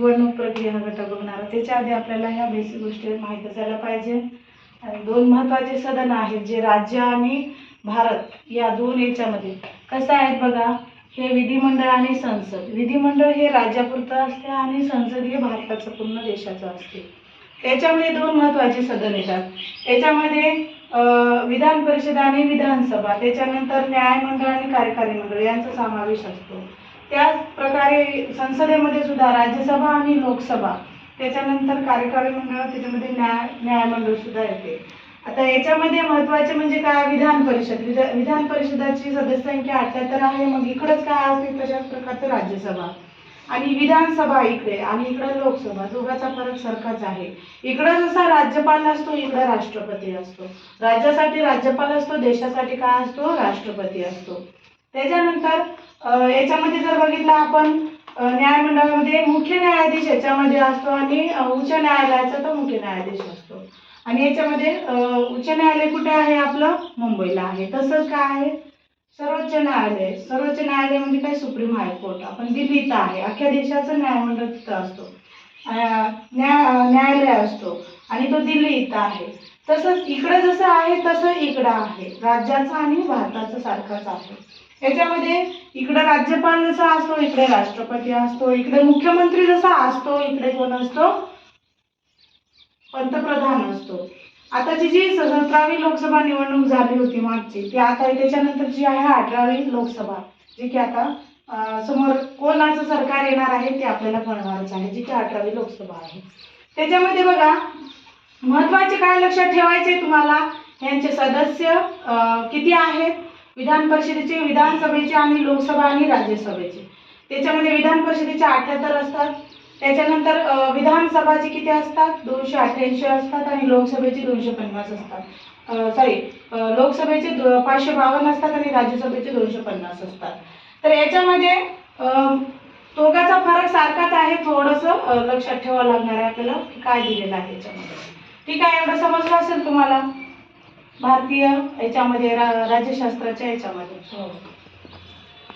निवडणूक प्रक्रिया घटक बघणार आहोत। त्याच्या आधी आपल्याला ह्या बेसिक गोष्टी माहीत असायला पाहिजे। आणि दोन महत्त्वाचे सदन आहेत जे राज्य आणि भारत या दोन याच्यामध्ये कसं आहेत बघा, हे विधिमंडळ आणि संसद। विधिमंडळ हे राज्यापुरतं असते आणि संसद हे भारताचं पूर्ण देशाचं असते। त्याच्यामध्ये दोन महत्त्वाचे सदन येतात। त्याच्यामध्ये विधान परिषद आणि विधानसभा, त्याच्यानंतर न्यायमंडळ आणि कार्यकारी मंडळ यांचा समावेश असतो। त्याच प्रकारे संसदेमध्ये सुद्धा राज्यसभा आणि लोकसभा, त्याच्यानंतर कार्यकारी मंडळ, त्याच्यामध्ये न्यायमंडळ सुद्धा येते। आता याच्यामध्ये महत्त्वाचे म्हणजे काय, विधान परिषद। विधान परिषदाची सदस्य संख्या 78 आहे। मग इकडंच काय असते, तशाच प्रकारचं राज्यसभा आणि विधानसभा इकडे आणि इकडे लोकसभा, दोघांचा फरक सारखाच आहे। इकडं जसा राज्यपाल असतो, इकडे राष्ट्रपती असतो। राज्यासाठी राज्यपाल असतो, देशासाठी काय असतो, राष्ट्रपती असतो। त्याच्यानंतर याच्यामध्ये जर बघितलं आपण, न्यायमंडळामध्ये मुख्य न्यायाधीश याच्यामध्ये असतो आणि उच्च न्यायालयाचा तो मुख्य न्यायाधीश असतो। आणि याच्यामध्ये उच्च न्यायालय कुठे आहे, आपलं मुंबईला आहे। तसंच काय आहे, सर्वोच्च न्यायालय। सर्वोच्च न्यायालय म्हणजे काय, सुप्रीम हायकोर्ट आपण दिल्लीत आहे। अख्ख्या देशाचं न्यायमंडळ तिथं असतो, न्यायालय असतो आणि तो दिल्ली इथं आहे। तसंच इकडं जसं आहे तसं इकडं आहे, राज्याचं आणि भारताचं सारखंच आहे। याच्यामध्ये इकडे राज्यपाल जसा असतो, इकडे राष्ट्रपती असतो। इकडे मुख्यमंत्री जसा असतो, इकडे कोण असतो, पंतप्रधान असतो। आताची जी 17वी लोकसभा निवडणूक झाली होती मागची, ती आता त्याच्यानंतर जी आहे 18वी लोकसभा, जी की आता समोर कोणाचं सरकार येणार आहे ते आपल्याला कळणारच आहे, जी की 18वी लोकसभा आहे। त्याच्यामध्ये बघा महत्त्वाचे काय लक्षात ठेवायचे तुम्हाला, यांचे सदस्य किती आहेत, विधान परिषदेचे, विधानसभेचे आणि लोकसभा आणि राज्यसभेचे। त्याच्यामध्ये विधान परिषदेचे 78 असतात। त्याच्यानंतर विधानसभाचे किती असतात, 288 असतात आणि लोकसभेचे 250 असतात। लोकसभेचे 552 असतात आणि राज्यसभेचे 250 असतात। तर याच्यामध्ये दोघांचा फरक सारखाच आहे, थोडंसं लक्षात ठेवावं लागणार आहे आपल्याला की काय दिलेलं आहे याच्यामध्ये। ठीक आहे, एवढं समजलं असेल तुम्हाला भारतीय याच्यामध्ये राज्यशास्त्राच्या याच्यामध्ये।